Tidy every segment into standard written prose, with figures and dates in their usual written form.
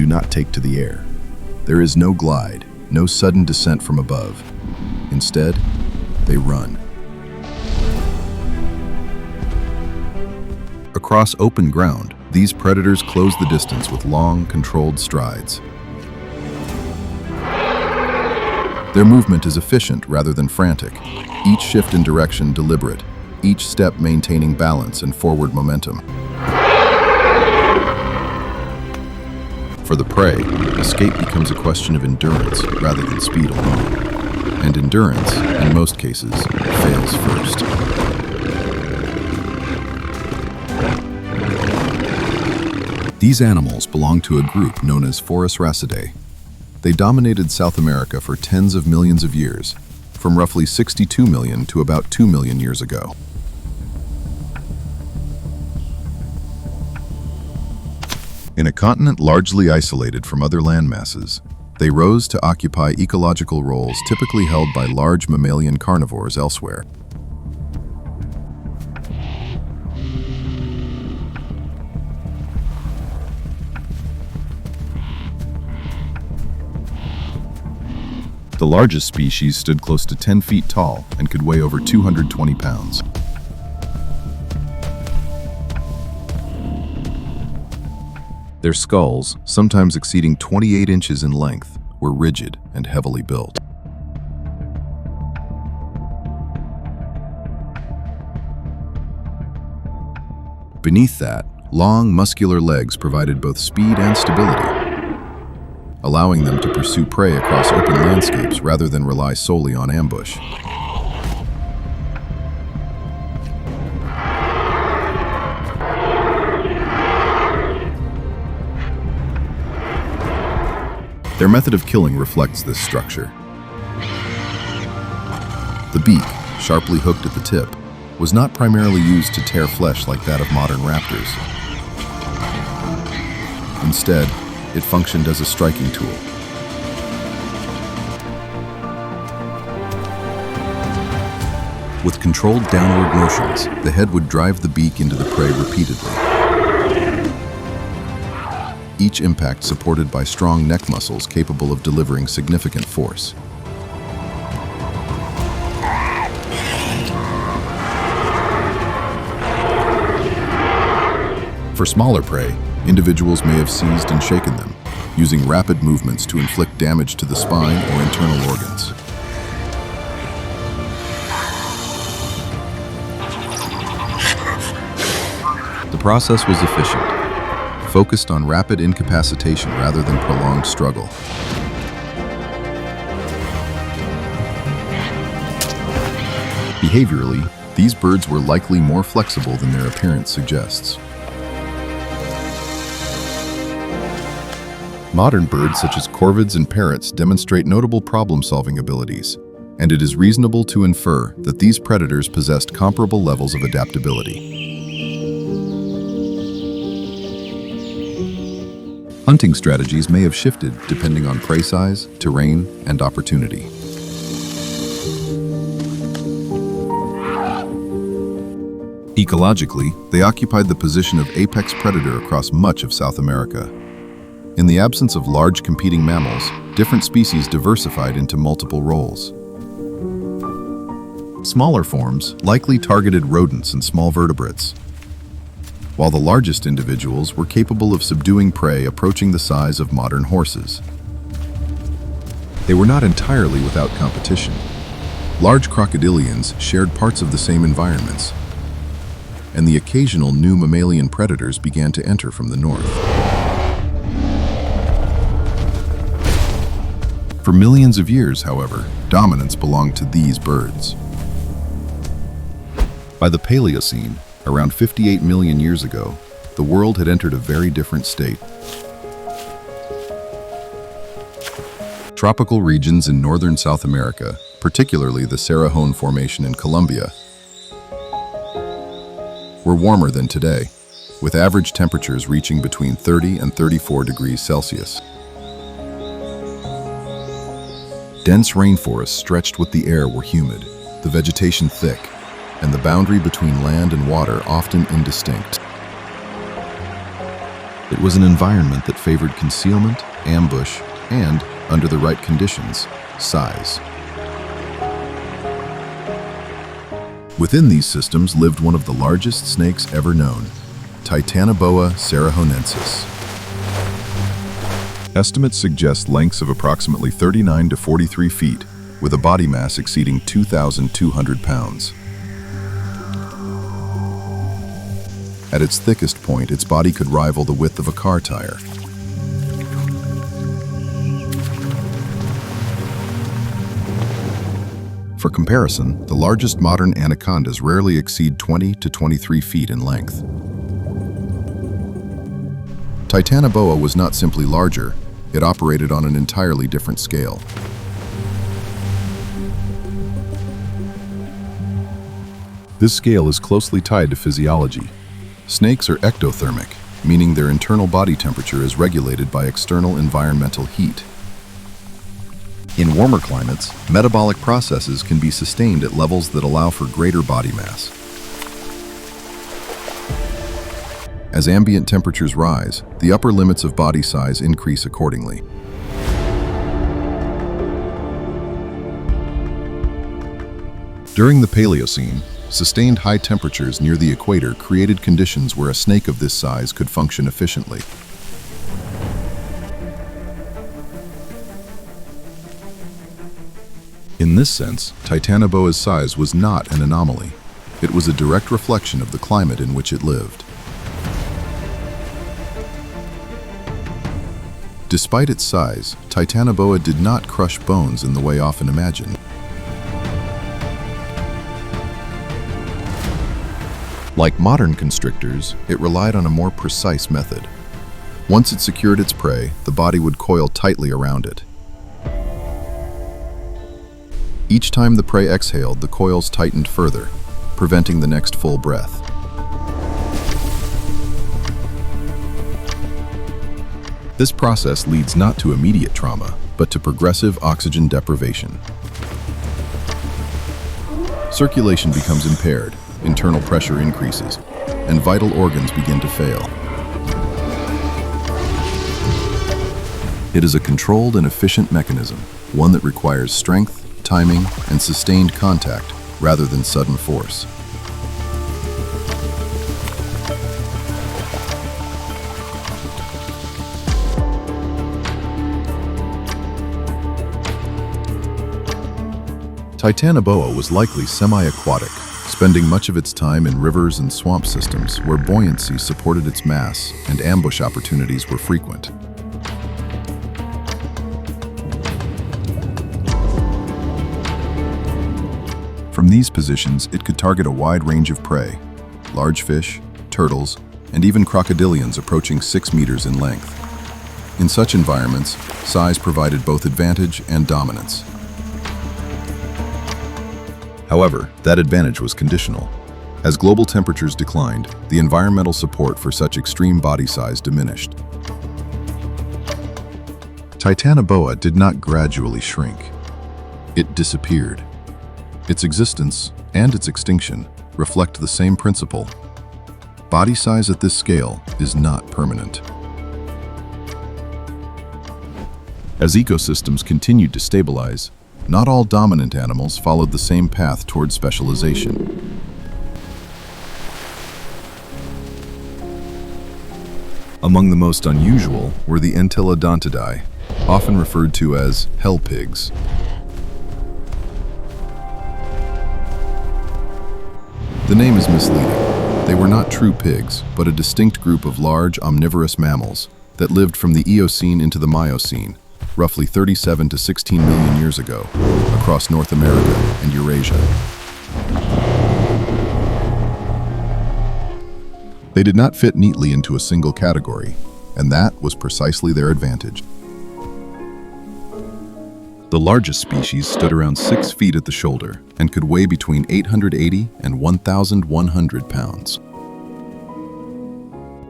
do not take to the air. There is no glide, no sudden descent from above. Instead, they run. Across open ground, these predators close the distance with long, controlled strides. Their movement is efficient rather than frantic, each shift in direction deliberate, each step maintaining balance and forward momentum. For the prey, escape becomes a question of endurance rather than speed alone. And endurance, in most cases, fails first. These animals belong to a group known as Phorusrhacidae. They dominated South America for tens of millions of years, from roughly 62 million to about 2 million years ago. In a continent largely isolated from other landmasses, they rose to occupy ecological roles typically held by large mammalian carnivores elsewhere. The largest species stood close to 10 feet tall and could weigh over 220 pounds. Their skulls, sometimes exceeding 28 inches in length, were rigid and heavily built. Beneath that, long, muscular legs provided both speed and stability, allowing them to pursue prey across open landscapes rather than rely solely on ambush. Their method of killing reflects this structure. The beak, sharply hooked at the tip, was not primarily used to tear flesh like that of modern raptors. Instead, it functioned as a striking tool. With controlled downward motions, the head would drive the beak into the prey repeatedly. Each impact supported by strong neck muscles capable of delivering significant force. For smaller prey, individuals may have seized and shaken them, using rapid movements to inflict damage to the spine or internal organs. The process was efficient, focused on rapid incapacitation rather than prolonged struggle. Behaviorally, these birds were likely more flexible than their appearance suggests. Modern birds such as corvids and parrots demonstrate notable problem-solving abilities, and it is reasonable to infer that these predators possessed comparable levels of adaptability. Hunting strategies may have shifted depending on prey size, terrain, and opportunity. Ecologically, they occupied the position of apex predator across much of South America. In the absence of large competing mammals, different species diversified into multiple roles. Smaller forms likely targeted rodents and small vertebrates, while the largest individuals were capable of subduing prey approaching the size of modern horses. They were not entirely without competition. Large crocodilians shared parts of the same environments, and the occasional new mammalian predators began to enter from the north. For millions of years, however, dominance belonged to these birds. By the Paleocene, around 58 million years ago, the world had entered a very different state. Tropical regions in northern South America, particularly the Cerrejón Formation in Colombia, were warmer than today, with average temperatures reaching between 30 and 34 degrees Celsius. Dense rainforests stretched with the air were humid, the vegetation thick, and the boundary between land and water often indistinct. It was an environment that favored concealment, ambush, and, under the right conditions, size. Within these systems lived one of the largest snakes ever known, TITANOBOA cerahonensis. Estimates suggest lengths of approximately 39 to 43 feet, with a body mass exceeding 2,200 pounds. At its thickest point, its body could rival the width of a car tire. For comparison, the largest modern anacondas rarely exceed 20 to 23 feet in length. TITANOBOA was not simply larger, it operated on an entirely different scale. This scale is closely tied to physiology. Snakes are ectothermic, meaning their internal body temperature is regulated by external environmental heat. In warmer climates, metabolic processes can be sustained at levels that allow for greater body mass. As ambient temperatures rise, the upper limits of body size increase accordingly. During the Paleocene, sustained high temperatures near the equator created conditions where a snake of this size could function efficiently. In this sense, TITANOBOA's size was not an anomaly. It was a direct reflection of the climate in which it lived. Despite its size, TITANOBOA did not crush bones in the way often imagined. Like modern constrictors, it relied on a more precise method. Once it secured its prey, the body would coil tightly around it. Each time the prey exhaled, the coils tightened further, preventing the next full breath. This process leads not to immediate trauma, but to progressive oxygen deprivation. Circulation becomes impaired, internal pressure increases, and vital organs begin to fail. It is a controlled and efficient mechanism, one that requires strength, timing, and sustained contact rather than sudden force. TITANOBOA was likely semi-aquatic, spending much of its time in rivers and swamp systems where buoyancy supported its mass and ambush opportunities were frequent. From these positions, it could target a wide range of prey, large fish, turtles, and even crocodilians approaching 6 meters in length. In such environments, size provided both advantage and dominance. However, that advantage was conditional. As global temperatures declined, the environmental support for such extreme body size diminished. TITANOBOA did not gradually shrink. It disappeared. Its existence and its extinction reflect the same principle. Body size at this scale is not permanent. As ecosystems continued to stabilize, not all dominant animals followed the same path toward specialization. Among the most unusual were the Entelodontidae, often referred to as hell pigs. The name is misleading. They were not true pigs, but a distinct group of large omnivorous mammals that lived from the Eocene into the Miocene, roughly 37 to 16 million years ago, across North America and Eurasia. They did not fit neatly into a single category, and that was precisely their advantage. The largest species stood around 6 feet at the shoulder and could weigh between 880 and 1,100 pounds.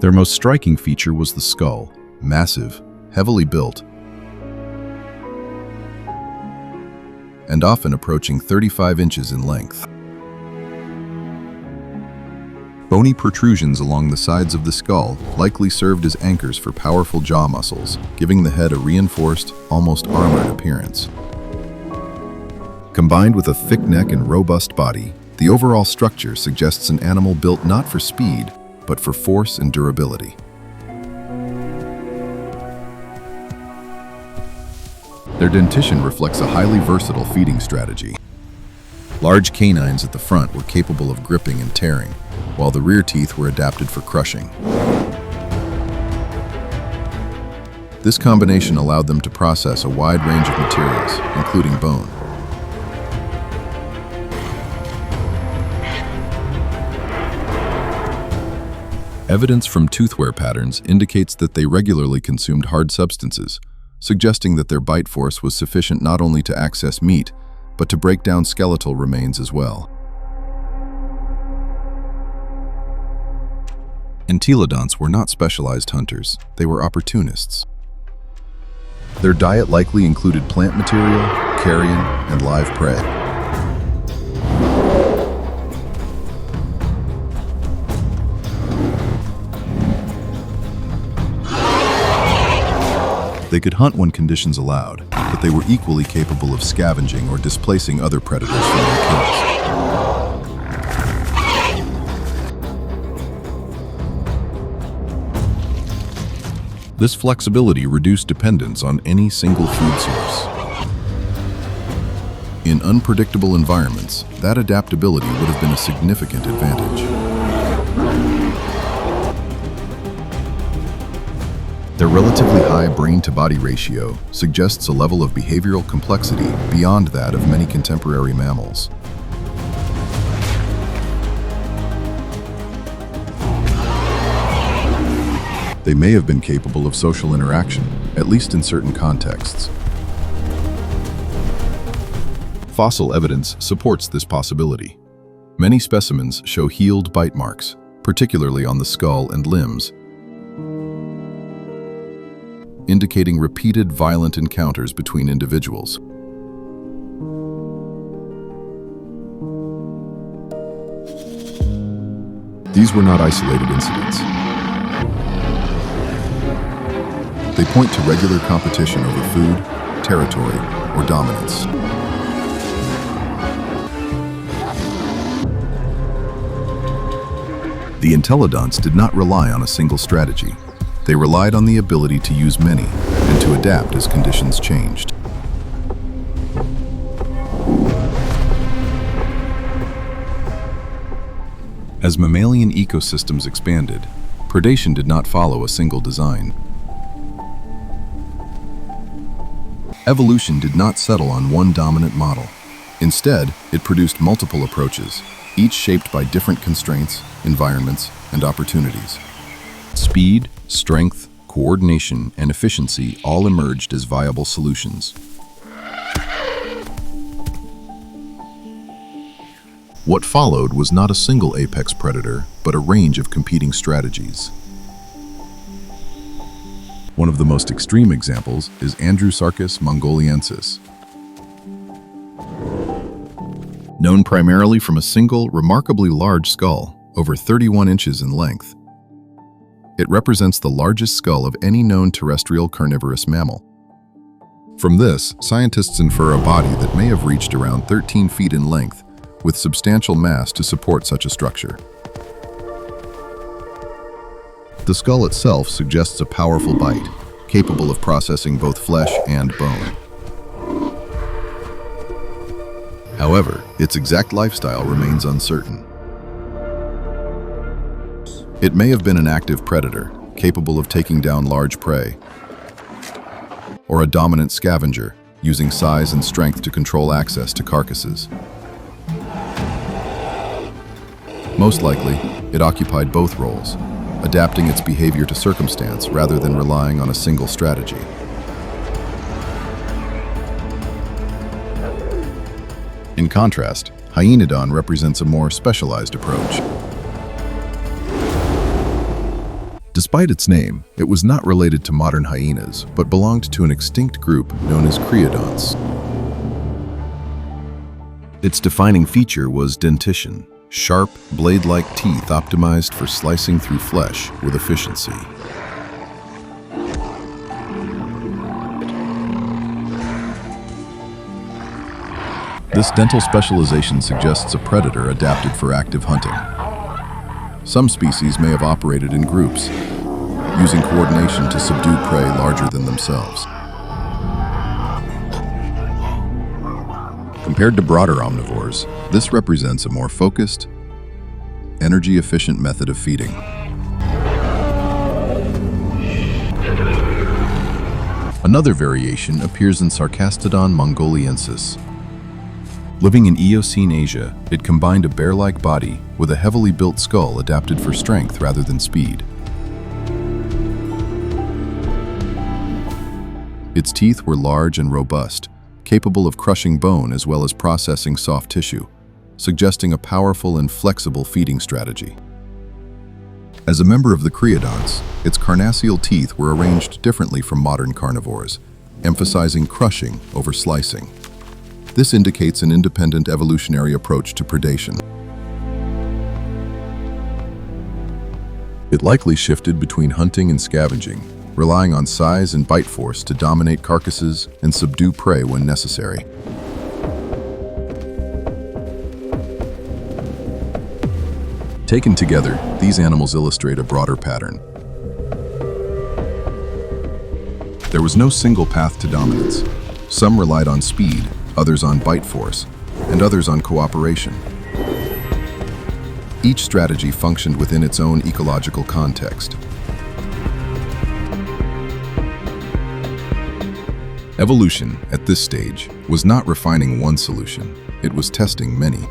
Their most striking feature was the skull, massive, heavily built, and often approaching 35 inches in length. Bony protrusions along the sides of the skull likely served as anchors for powerful jaw muscles, giving the head a reinforced, almost armored appearance. Combined with a thick neck and robust body, the overall structure suggests an animal built not for speed, but for force and durability. Their dentition reflects a highly versatile feeding strategy. Large canines at the front were capable of gripping and tearing, while the rear teeth were adapted for crushing. This combination allowed them to process a wide range of materials, including bone. Evidence from tooth wear patterns indicates that they regularly consumed hard substances, suggesting that their bite force was sufficient not only to access meat, but to break down skeletal remains as well. Entelodonts were not specialized hunters, they were opportunists. Their diet likely included plant material, carrion, and live prey. They could hunt when conditions allowed, but they were equally capable of scavenging or displacing other predators from their kills. This flexibility reduced dependence on any single food source. In unpredictable environments, that adaptability would have been a significant advantage. Their relatively high brain-to-body ratio suggests a level of behavioral complexity beyond that of many contemporary mammals. They may have been capable of social interaction, at least in certain contexts. Fossil evidence supports this possibility. Many specimens show healed bite marks, particularly on the skull and limbs, indicating repeated violent encounters between individuals. These were not isolated incidents. They point to regular competition over food, territory, or dominance. The entelodonts did not rely on a single strategy. They relied on the ability to use many and to adapt as conditions changed. As mammalian ecosystems expanded, predation did not follow a single design. Evolution did not settle on one dominant model. Instead, it produced multiple approaches, each shaped by different constraints, environments, and opportunities. Speed, strength, coordination, and efficiency all emerged as viable solutions. What followed was not a single apex predator, but a range of competing strategies. One of the most extreme examples is Andrewsarchus mongoliensis. Known primarily from a single, remarkably large skull, over 31 inches in length, it represents the largest skull of any known terrestrial carnivorous mammal. From this, scientists infer a body that may have reached around 13 feet in length, with substantial mass to support such a structure. The skull itself suggests a powerful bite, capable of processing both flesh and bone. However, its exact lifestyle remains uncertain. It may have been an active predator, capable of taking down large prey, or a dominant scavenger, using size and strength to control access to carcasses. Most likely, it occupied both roles, adapting its behavior to circumstance rather than relying on a single strategy. In contrast, Hyaenodon represents a more specialized approach. Despite its name, it was not related to modern hyenas, but belonged to an extinct group known as creodonts. Its defining feature was dentition, Sharp, blade-like teeth optimized for slicing through flesh with efficiency. This dental specialization suggests a predator adapted for active hunting. Some species may have operated in groups, using coordination to subdue prey larger than themselves. Compared to broader omnivores, this represents a more focused, energy-efficient method of feeding. Another variation appears in Sarcastodon mongoliensis. Living in Eocene Asia, it combined a bear-like body with a heavily built skull adapted for strength rather than speed. Its teeth were large and robust, capable of crushing bone as well as processing soft tissue, suggesting a powerful and flexible feeding strategy. As a member of the creodonts, its carnassial teeth were arranged differently from modern carnivores, emphasizing crushing over slicing. This indicates an independent evolutionary approach to predation. It likely shifted between hunting and scavenging, relying on size and bite force to dominate carcasses and subdue prey when necessary. Taken together, these animals illustrate a broader pattern. There was no single path to dominance. Some relied on speed, others on bite force, and others on cooperation. Each strategy functioned within its own ecological context. Evolution, at this stage, was not refining one solution, it was testing many.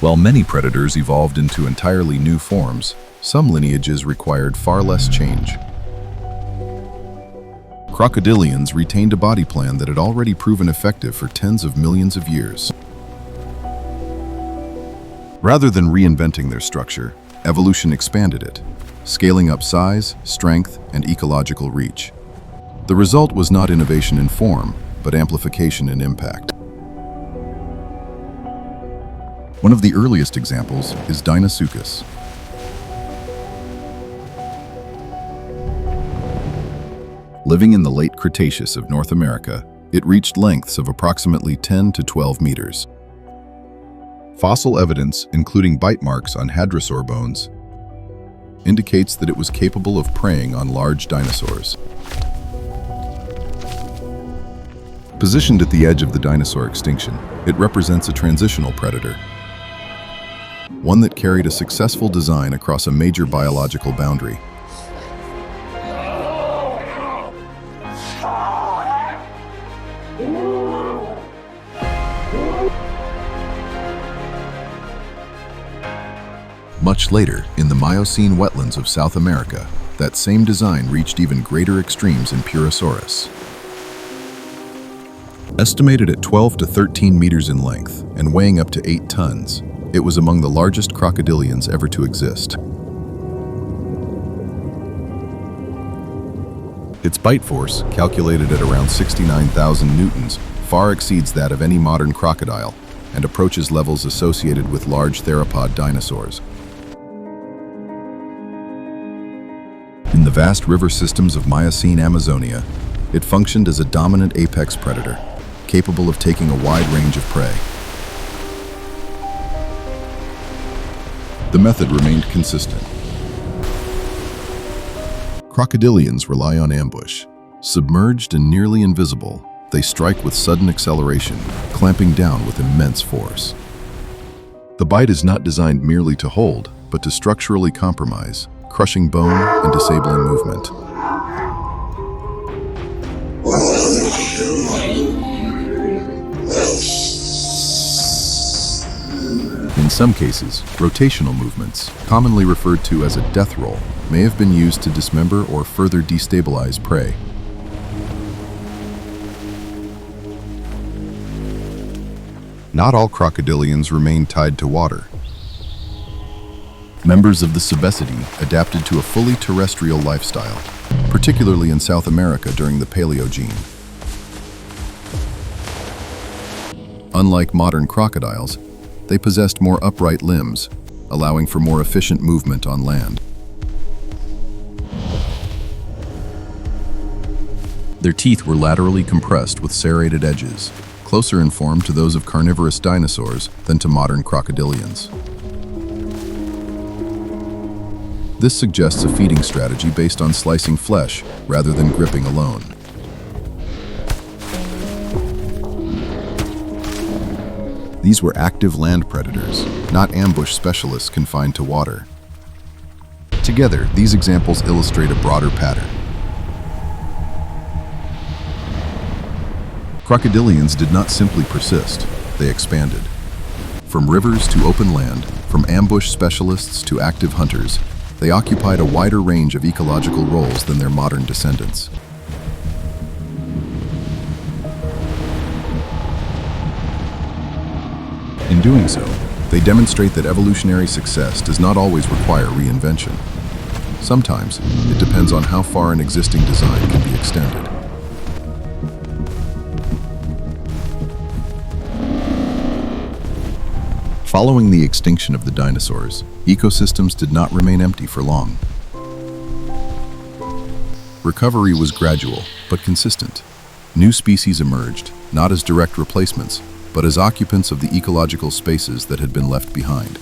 While many predators evolved into entirely new forms, some lineages required far less change. Crocodilians retained a body plan that had already proven effective for tens of millions of years. Rather than reinventing their structure, evolution expanded it, scaling up size, strength, and ecological reach. The result was not innovation in form, but amplification in impact. One of the earliest examples is Deinosuchus. Living in the late Cretaceous of North America, it reached lengths of approximately 10 to 12 meters. Fossil evidence, including bite marks on hadrosaur bones, indicates that it was capable of preying on large dinosaurs. Positioned at the edge of the dinosaur extinction, it represents a transitional predator, one that carried a successful design across a major biological boundary. Much later, in the Miocene wetlands of South America, that same design reached even greater extremes in Purosaurus. Estimated at 12 to 13 meters in length and weighing up to 8 tons, it was among the largest crocodilians ever to exist. Its bite force, calculated at around 69,000 newtons, far exceeds that of any modern crocodile and approaches levels associated with large theropod dinosaurs. In the vast river systems of Miocene Amazonia, it functioned as a dominant apex predator, capable of taking a wide range of prey. The method remained consistent. Crocodilians rely on ambush. Submerged and nearly invisible, they strike with sudden acceleration, clamping down with immense force. The bite is not designed merely to hold, but to structurally compromise, crushing bone and disabling movement. In some cases, rotational movements, commonly referred to as a death roll, may have been used to dismember or further destabilize prey. Not all crocodilians remain tied to water. Members of the Cebecidae adapted to a fully terrestrial lifestyle, particularly in South America during the Paleogene. Unlike modern crocodiles, They possessed more upright limbs, allowing for more efficient movement on land. Their teeth were laterally compressed with serrated edges, closer in form to those of carnivorous dinosaurs than to modern crocodilians. This suggests a feeding strategy based on slicing flesh rather than gripping alone. These were active land predators, not ambush specialists confined to water. Together, these examples illustrate a broader pattern. Crocodilians did not simply persist, they expanded. From rivers to open land, from ambush specialists to active hunters, they occupied a wider range of ecological roles than their modern descendants. In doing so, they demonstrate that evolutionary success does not always require reinvention. Sometimes, it depends on how far an existing design can be extended. Following the extinction of the dinosaurs, ecosystems did not remain empty for long. Recovery was gradual, but consistent. New species emerged, not as direct replacements, but as occupants of the ecological spaces that had been left behind.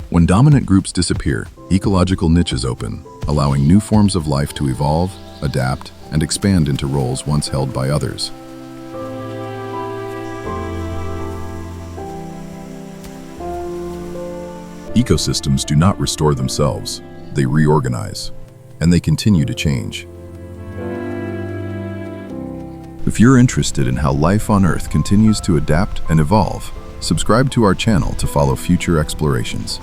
When dominant groups disappear, ecological niches open, allowing new forms of life to evolve, adapt, and expand into roles once held by others. Ecosystems do not restore themselves, they reorganize, and they continue to change. If you're interested in how life on Earth continues to adapt and evolve, subscribe to our channel to follow future explorations.